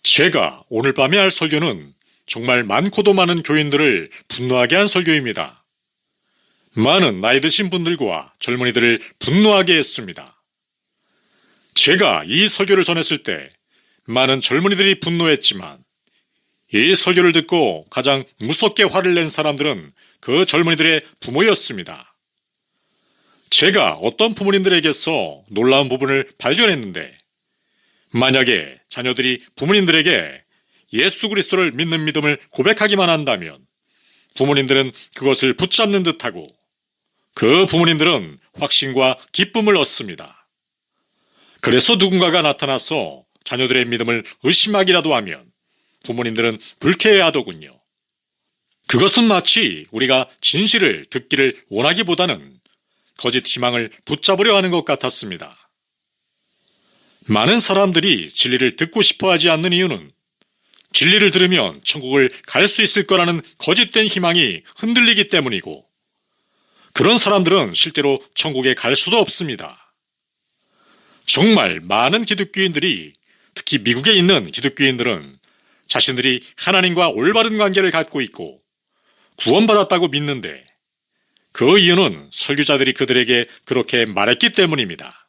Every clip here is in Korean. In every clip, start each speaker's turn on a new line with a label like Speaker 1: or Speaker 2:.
Speaker 1: 제가 오늘 밤에 할 설교는 정말 많고도 많은 교인들을 분노하게 한 설교입니다. 많은 나이 드신 분들과 젊은이들을 분노하게 했습니다. 제가 이 설교를 전했을 때 많은 젊은이들이 분노했지만 이 설교를 듣고 가장 무섭게 화를 낸 사람들은 그 젊은이들의 부모였습니다. 제가 어떤 부모님들에게서 놀라운 부분을 발견했는데, 만약에 자녀들이 부모님들에게 예수 그리스도를 믿는 믿음을 고백하기만 한다면 부모님들은 그것을 붙잡는 듯하고 그 부모님들은 확신과 기쁨을 얻습니다. 그래서 누군가가 나타나서 자녀들의 믿음을 의심하기라도 하면 부모님들은 불쾌해하더군요. 그것은 마치 우리가 진실을 듣기를 원하기보다는 거짓 희망을 붙잡으려 하는 것 같았습니다. 많은 사람들이 진리를 듣고 싶어 하지 않는 이유는 진리를 들으면 천국을 갈 수 있을 거라는 거짓된 희망이 흔들리기 때문이고, 그런 사람들은 실제로 천국에 갈 수도 없습니다. 정말 많은 기독교인들이, 특히 미국에 있는 기독교인들은 자신들이 하나님과 올바른 관계를 갖고 있고 구원받았다고 믿는데, 그 이유는 설교자들이 그들에게 그렇게 말했기 때문입니다.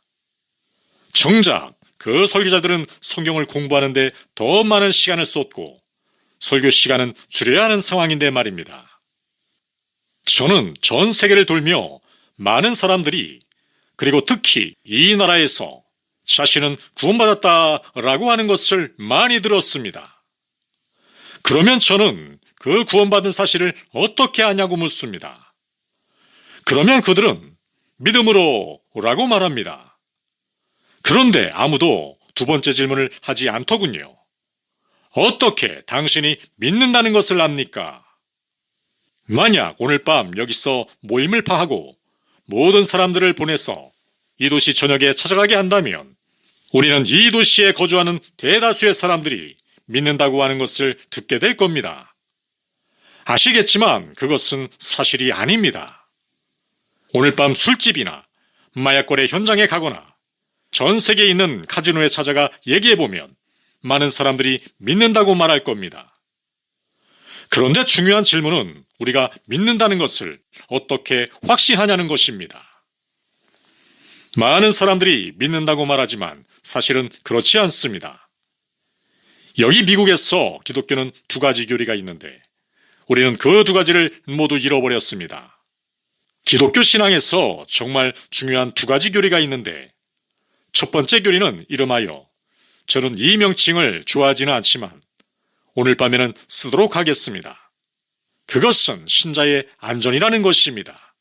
Speaker 1: 정작 그 설교자들은 성경을 공부하는데 더 많은 시간을 쏟고 설교 시간은 줄여야 하는 상황인데 말입니다. 저는 전 세계를 돌며 많은 사람들이, 그리고 특히 이 나라에서 자신은 구원받았다라고 하는 것을 많이 들었습니다. 그러면 저는 그 구원받은 사실을 어떻게 아냐고 묻습니다. 그러면 그들은 믿음으로 라고 말합니다. 그런데 아무도 두 번째 질문을 하지 않더군요. 어떻게 당신이 믿는다는 것을 압니까? 만약 오늘 밤 여기서 모임을 파하고 모든 사람들을 보내서 이 도시 저녁에 찾아가게 한다면 우리는 이 도시에 거주하는 대다수의 사람들이 믿는다고 하는 것을 듣게 될 겁니다. 아시겠지만 그것은 사실이 아닙니다. 오늘 밤 술집이나 마약거래 현장에 가거나 전 세계에 있는 카지노에 찾아가 얘기해보면 많은 사람들이 믿는다고 말할 겁니다. 그런데 중요한 질문은 우리가 믿는다는 것을 어떻게 확신하냐는 것입니다. 많은 사람들이 믿는다고 말하지만 사실은 그렇지 않습니다. 여기 미국에서 기독교는 두 가지 교리가 있는데 우리는 그 두 가지를 모두 잃어버렸습니다. 기독교 신앙에서 정말 중요한 두 가지 교리가 있는데, 첫 번째 교리는 이름하여, 저는 이 명칭을 좋아하지는 않지만 오늘 밤에는 쓰도록 하겠습니다. 그것은 신자의 안전이라는 것입니다.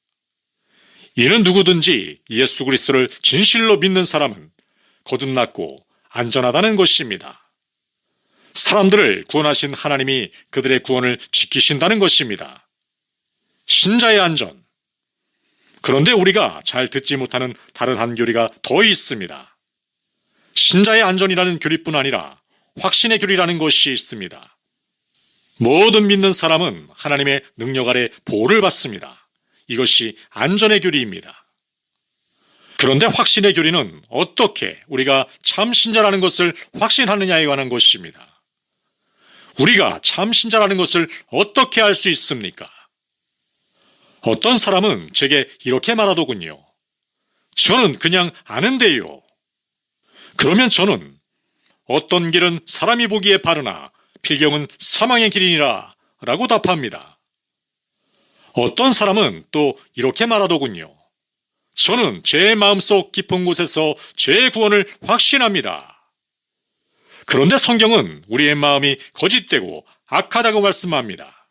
Speaker 1: 이는 누구든지 예수 그리스도를 진실로 믿는 사람은 거듭났고 안전하다는 것입니다. 사람들을 구원하신 하나님이 그들의 구원을 지키신다는 것입니다. 신자의 안전. 그런데 우리가 잘 듣지 못하는 다른 한 교리가 더 있습니다. 신자의 안전이라는 교리뿐 아니라 확신의 교리라는 것이 있습니다. 모든 믿는 사람은 하나님의 능력 아래 보호를 받습니다. 이것이 안전의 교리입니다. 그런데 확신의 교리는 어떻게 우리가 참 신자라는 것을 확신하느냐에 관한 것입니다. 우리가 참 신자라는 것을 어떻게 알 수 있습니까? 어떤 사람은 제게 이렇게 말하더군요. 저는 그냥 아는데요. 그러면 저는 어떤 길은 사람이 보기에 바르나 필경은 사망의 길이니라 라고 답합니다. 어떤 사람은 또 이렇게 말하더군요. 저는 제 마음속 깊은 곳에서 제 구원을 확신합니다. 그런데 성경은 우리의 마음이 거짓되고 악하다고 말씀합니다.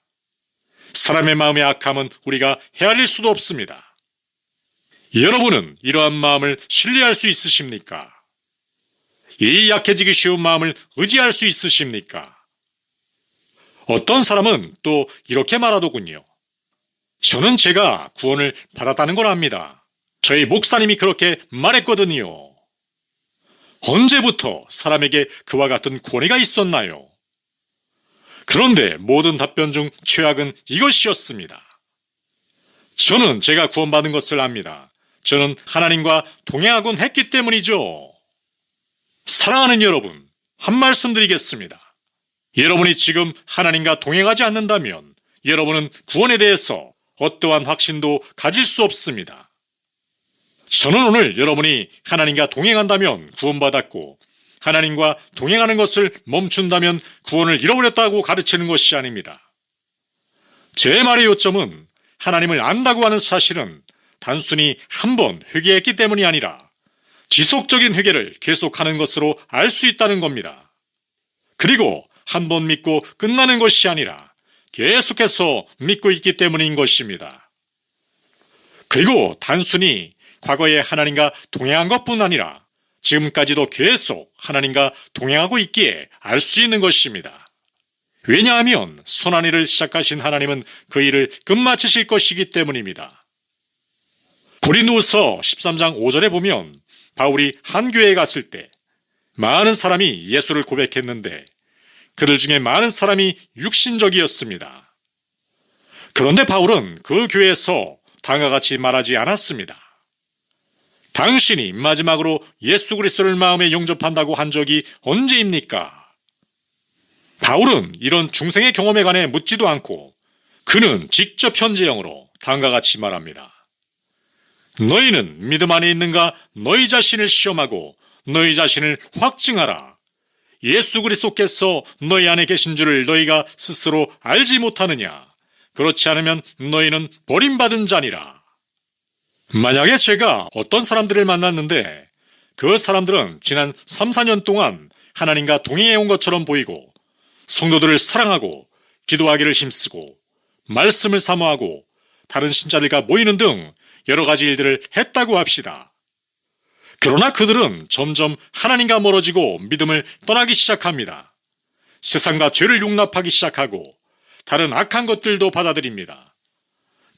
Speaker 1: 사람의 마음의 악함은 우리가 헤아릴 수도 없습니다. 여러분은 이러한 마음을 신뢰할 수 있으십니까? 이 약해지기 쉬운 마음을 의지할 수 있으십니까? 어떤 사람은 또 이렇게 말하더군요. 저는 제가 구원을 받았다는 걸 압니다. 저희 목사님이 그렇게 말했거든요. 언제부터 사람에게 그와 같은 권위가 있었나요? 그런데 모든 답변 중 최악은 이것이었습니다. 저는 제가 구원받은 것을 압니다. 저는 하나님과 동행하곤 했기 때문이죠. 사랑하는 여러분, 한 말씀 드리겠습니다. 여러분이 지금 하나님과 동행하지 않는다면 여러분은 구원에 대해서 어떠한 확신도 가질 수 없습니다. 저는 오늘 여러분이 하나님과 동행한다면 구원받았고 하나님과 동행하는 것을 멈춘다면 구원을 잃어버렸다고 가르치는 것이 아닙니다. 제 말의 요점은 하나님을 안다고 하는 사실은 단순히 한 번 회개했기 때문이 아니라 지속적인 회개를 계속하는 것으로 알 수 있다는 겁니다. 그리고 한 번 믿고 끝나는 것이 아니라 계속해서 믿고 있기 때문인 것입니다. 그리고 단순히 과거에 하나님과 동행한 것뿐 아니라 지금까지도 계속 하나님과 동행하고 있기에 알 수 있는 것입니다. 왜냐하면 선한 일을 시작하신 하나님은 그 일을 끝마치실 것이기 때문입니다. 고린도후서 13장 5절에 보면 바울이 한 교회에 갔을 때 많은 사람이 예수를 고백했는데 그들 중에 많은 사람이 육신적이었습니다. 그런데 바울은 그 교회에서 다음과 같이 말하지 않았습니다. 당신이 마지막으로 예수 그리스도를 마음에 영접한다고 한 적이 언제입니까? 바울은 이런 중생의 경험에 관해 묻지도 않고 그는 직접 현재형으로 다음과 같이 말합니다. 너희는 믿음 안에 있는가 너희 자신을 시험하고 너희 자신을 확증하라. 예수 그리스도께서 너희 안에 계신 줄을 너희가 스스로 알지 못하느냐? 그렇지 않으면 너희는 버림받은 자니라. 만약에 제가 어떤 사람들을 만났는데 그 사람들은 지난 3, 4년 동안 하나님과 동행해온 것처럼 보이고 성도들을 사랑하고 기도하기를 힘쓰고 말씀을 사모하고 다른 신자들과 모이는 등 여러 가지 일들을 했다고 합시다. 그러나 그들은 점점 하나님과 멀어지고 믿음을 떠나기 시작합니다. 세상과 죄를 용납하기 시작하고 다른 악한 것들도 받아들입니다.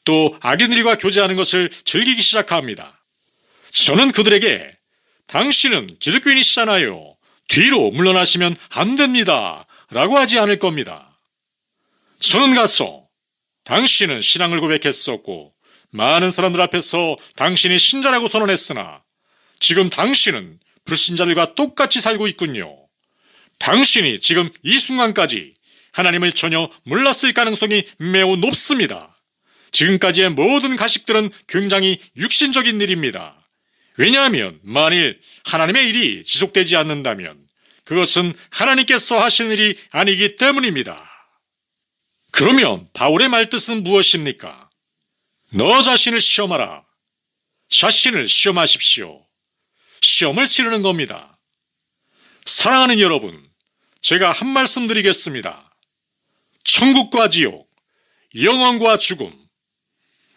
Speaker 1: 또 악인들과 교제하는 것을 즐기기 시작합니다. 저는 그들에게 당신은 기독교인이시잖아요. 뒤로 물러나시면 안 됩니다. 라고 하지 않을 겁니다. 저는 가서 당신은 신앙을 고백했었고 많은 사람들 앞에서 당신이 신자라고 선언했으나 지금 당신은 불신자들과 똑같이 살고 있군요. 당신이 지금 이 순간까지 하나님을 전혀 몰랐을 가능성이 매우 높습니다. 지금까지의 모든 가식들은 굉장히 육신적인 일입니다. 왜냐하면 만일 하나님의 일이 지속되지 않는다면 그것은 하나님께서 하신 일이 아니기 때문입니다. 그러면 바울의 말뜻은 무엇입니까? 너 자신을 시험하라. 자신을 시험하십시오. 시험을 치르는 겁니다. 사랑하는 여러분, 제가 한 말씀 드리겠습니다. 천국과 지옥, 영원과 죽음,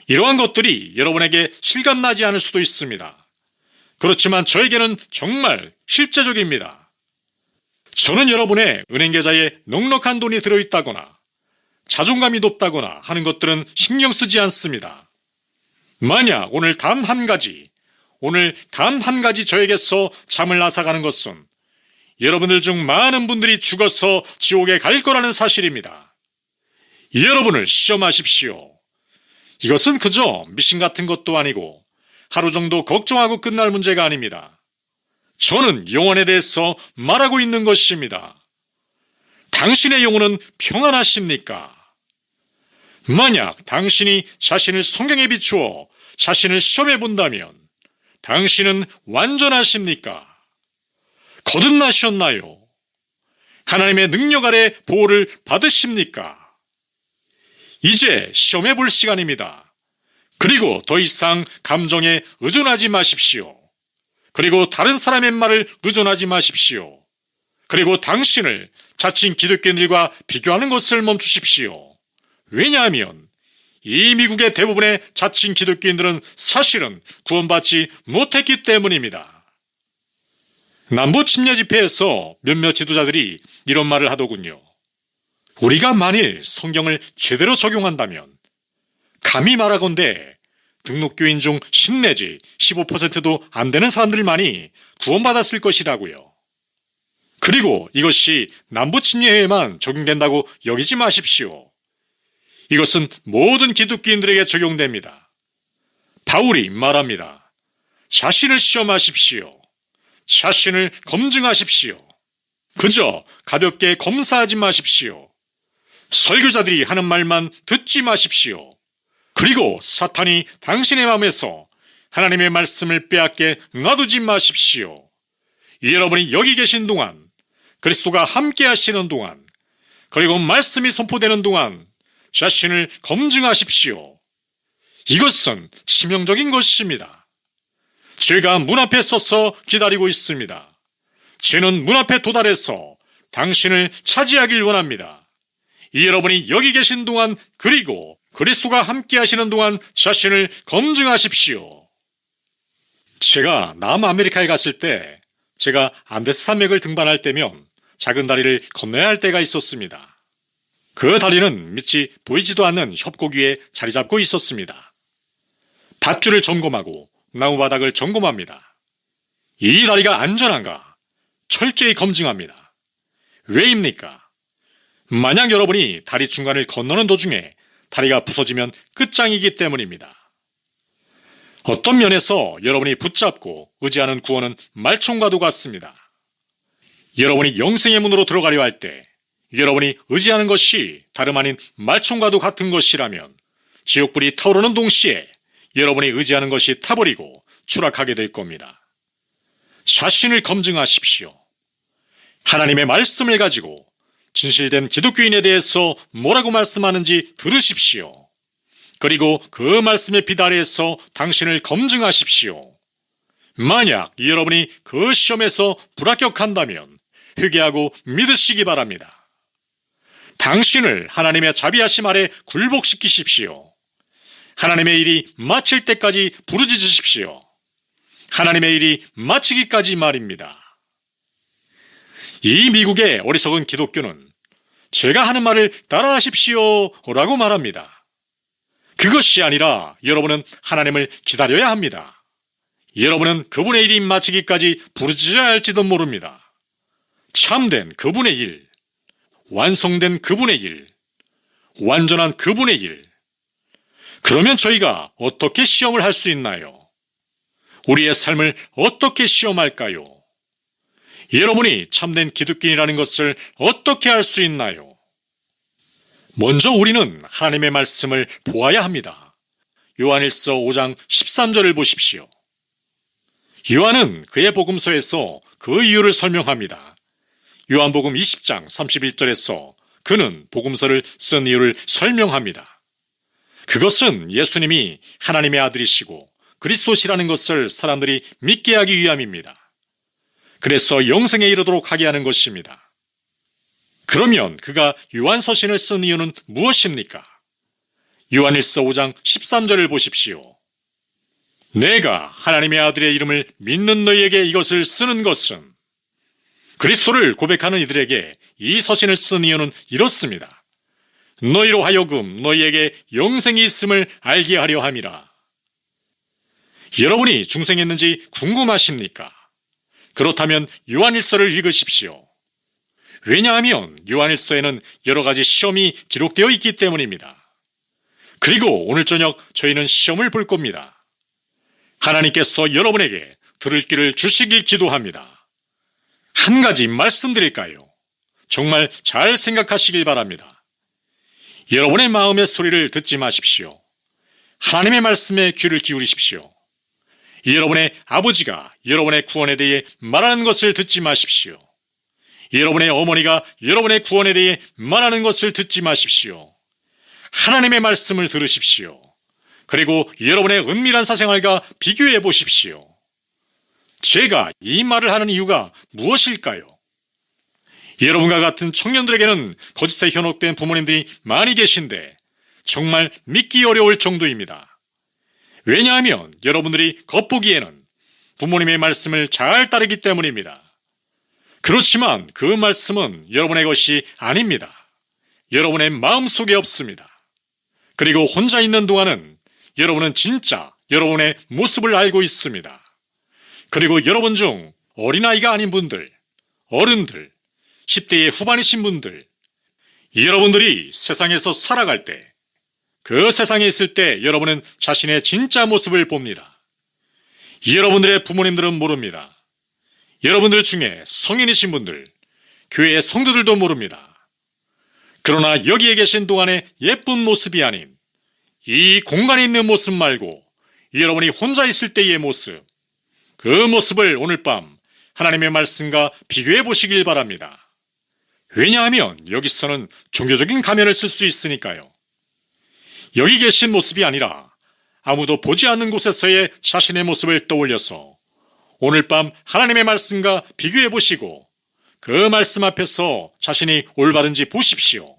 Speaker 1: 이러한 것들이 여러분에게 실감나지 않을 수도 있습니다. 그렇지만 저에게는 정말 실제적입니다. 저는 여러분의 은행계좌에 넉넉한 돈이 들어있다거나 자존감이 높다거나 하는 것들은 신경 쓰지 않습니다. 만약 오늘 단 한 가지 저에게서 잠을 앗아가는 것은 여러분들 중 많은 분들이 죽어서 지옥에 갈 거라는 사실입니다. 여러분을 시험하십시오. 이것은 그저 미신 같은 것도 아니고 하루 정도 걱정하고 끝날 문제가 아닙니다. 저는 영혼에 대해서 말하고 있는 것입니다. 당신의 영혼은 평안하십니까? 만약 당신이 자신을 성경에 비추어 자신을 시험해 본다면 당신은 완전하십니까? 거듭나셨나요? 하나님의 능력 아래 보호를 받으십니까? 이제 시험해 볼 시간입니다. 그리고 더 이상 감정에 의존하지 마십시오. 그리고 다른 사람의 말을 의존하지 마십시오. 그리고 당신을 자칭 기독교인들과 비교하는 것을 멈추십시오. 왜냐하면 이 미국의 대부분의 자칭 기독교인들은 사실은 구원받지 못했기 때문입니다. 남부 침례 집회에서 몇몇 지도자들이 이런 말을 하더군요. 우리가 만일 성경을 제대로 적용한다면 감히 말하건대 등록교인 중 10 내지 15%도 안 되는 사람들만이 구원받았을 것이라고요. 그리고 이것이 남부 침례회에만 적용된다고 여기지 마십시오. 이것은 모든 기독교인들에게 적용됩니다. 바울이 말합니다. 자신을 시험하십시오. 자신을 검증하십시오. 그저 가볍게 검사하지 마십시오. 설교자들이 하는 말만 듣지 마십시오. 그리고 사탄이 당신의 마음에서 하나님의 말씀을 빼앗게 놔두지 마십시오. 여러분이 여기 계신 동안, 그리스도가 함께 하시는 동안, 그리고 말씀이 선포되는 동안 자신을 검증하십시오. 이것은 치명적인 것입니다. 죄가 문 앞에 서서 기다리고 있습니다. 죄는 문 앞에 도달해서 당신을 차지하길 원합니다. 여러분이 여기 계신 동안, 그리고 그리스도가 함께 하시는 동안 자신을 검증하십시오. 제가 남아메리카에 갔을 때, 제가 안데스 산맥을 등반할 때면 작은 다리를 건너야 할 때가 있었습니다. 그 다리는 밑이 보이지도 않는 협곡 위에 자리 잡고 있었습니다. 밧줄을 점검하고 나무바닥을 점검합니다. 이 다리가 안전한가? 철저히 검증합니다. 왜입니까? 만약 여러분이 다리 중간을 건너는 도중에 다리가 부서지면 끝장이기 때문입니다. 어떤 면에서 여러분이 붙잡고 의지하는 구원은 말총과도 같습니다. 여러분이 영생의 문으로 들어가려 할 때 여러분이 의지하는 것이 다름 아닌 말총과도 같은 것이라면 지옥불이 타오르는 동시에 여러분이 의지하는 것이 타버리고 추락하게 될 겁니다. 자신을 검증하십시오. 하나님의 말씀을 가지고 진실된 기독교인에 대해서 뭐라고 말씀하는지 들으십시오. 그리고 그 말씀의 빛 아래에서 당신을 검증하십시오. 만약 여러분이 그 시험에서 불합격한다면 회개하고 믿으시기 바랍니다. 당신을 하나님의 자비하심 아래 굴복시키십시오. 하나님의 일이 마칠 때까지 부르짖으십시오. 하나님의 일이 마치기까지 말입니다. 이 미국의 어리석은 기독교는 제가 하는 말을 따라하십시오 라고 말합니다. 그것이 아니라 여러분은 하나님을 기다려야 합니다. 여러분은 그분의 일이 마치기까지 부르짖어야 할지도 모릅니다. 참된 그분의 일, 완성된 그분의 일, 완전한 그분의 일. 그러면 저희가 어떻게 시험을 할 수 있나요? 우리의 삶을 어떻게 시험할까요? 여러분이 참된 기독교인이라는 것을 어떻게 알 수 있나요? 먼저 우리는 하나님의 말씀을 보아야 합니다. 요한일서 5장 13절을 보십시오. 요한은 그의 복음서에서 그 이유를 설명합니다. 요한복음 20장 31절에서 그는 복음서를 쓴 이유를 설명합니다. 그것은 예수님이 하나님의 아들이시고 그리스도시라는 것을 사람들이 믿게 하기 위함입니다. 그래서 영생에 이르도록 하게 하는 것입니다. 그러면 그가 요한서신을 쓴 이유는 무엇입니까? 요한일서 5장 13절을 보십시오. 내가 하나님의 아들의 이름을 믿는 너희에게 이것을 쓰는 것은, 그리스도를 고백하는 이들에게 이 서신을 쓴 이유는 이렇습니다. 너희로 하여금 너희에게 영생이 있음을 알게 하려 함이라. 여러분이 중생했는지 궁금하십니까? 그렇다면 요한일서를 읽으십시오. 왜냐하면 요한일서에는 여러 가지 시험이 기록되어 있기 때문입니다. 그리고 오늘 저녁 저희는 시험을 볼 겁니다. 하나님께서 여러분에게 들을 길을 주시길 기도합니다. 한 가지 말씀드릴까요? 정말 잘 생각하시길 바랍니다. 여러분의 마음의 소리를 듣지 마십시오. 하나님의 말씀에 귀를 기울이십시오. 여러분의 아버지가 여러분의 구원에 대해 말하는 것을 듣지 마십시오. 여러분의 어머니가 여러분의 구원에 대해 말하는 것을 듣지 마십시오. 하나님의 말씀을 들으십시오. 그리고 여러분의 은밀한 사생활과 비교해 보십시오. 제가 이 말을 하는 이유가 무엇일까요? 여러분과 같은 청년들에게는 거짓에 현혹된 부모님들이 많이 계신데 정말 믿기 어려울 정도입니다. 왜냐하면 여러분들이 겉보기에는 부모님의 말씀을 잘 따르기 때문입니다. 그렇지만 그 말씀은 여러분의 것이 아닙니다. 여러분의 마음속에 없습니다. 그리고 혼자 있는 동안은 여러분은 진짜 여러분의 모습을 알고 있습니다. 그리고 여러분 중 어린아이가 아닌 분들, 어른들, 10대의 후반이신 분들, 여러분들이 세상에서 살아갈 때, 그 세상에 있을 때 여러분은 자신의 진짜 모습을 봅니다. 여러분들의 부모님들은 모릅니다. 여러분들 중에 성인이신 분들, 교회의 성도들도 모릅니다. 그러나 여기에 계신 동안의 예쁜 모습이 아닌 이 공간에 있는 모습 말고 여러분이 혼자 있을 때의 모습, 그 모습을 오늘 밤 하나님의 말씀과 비교해 보시길 바랍니다. 왜냐하면 여기서는 종교적인 가면을 쓸 수 있으니까요. 여기 계신 모습이 아니라 아무도 보지 않는 곳에서의 자신의 모습을 떠올려서 오늘 밤 하나님의 말씀과 비교해 보시고 그 말씀 앞에서 자신이 올바른지 보십시오.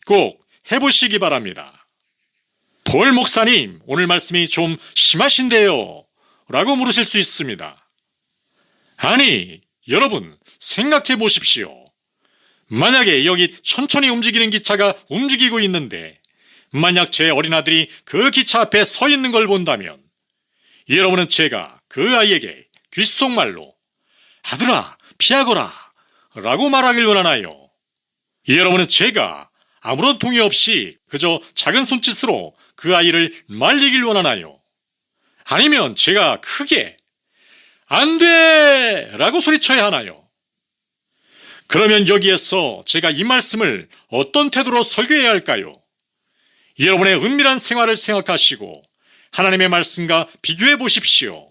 Speaker 1: 꼭 해보시기 바랍니다. 볼 목사님, 오늘 말씀이 좀 심하신데요? 라고 물으실 수 있습니다. 아니, 여러분 생각해 보십시오. 만약에 여기 천천히 움직이는 기차가 움직이고 있는데 만약 제 어린아들이 그 기차 앞에 서 있는 걸 본다면 여러분은 제가 그 아이에게 귓속말로 아들아 피하거라 라고 말하길 원하나요? 여러분은 제가 아무런 동의 없이 그저 작은 손짓으로 그 아이를 말리길 원하나요? 아니면 제가 크게 안 돼! 라고 소리쳐야 하나요? 그러면 여기에서 제가 이 말씀을 어떤 태도로 설교해야 할까요? 여러분의 은밀한 생활을 생각하시고 하나님의 말씀과 비교해 보십시오.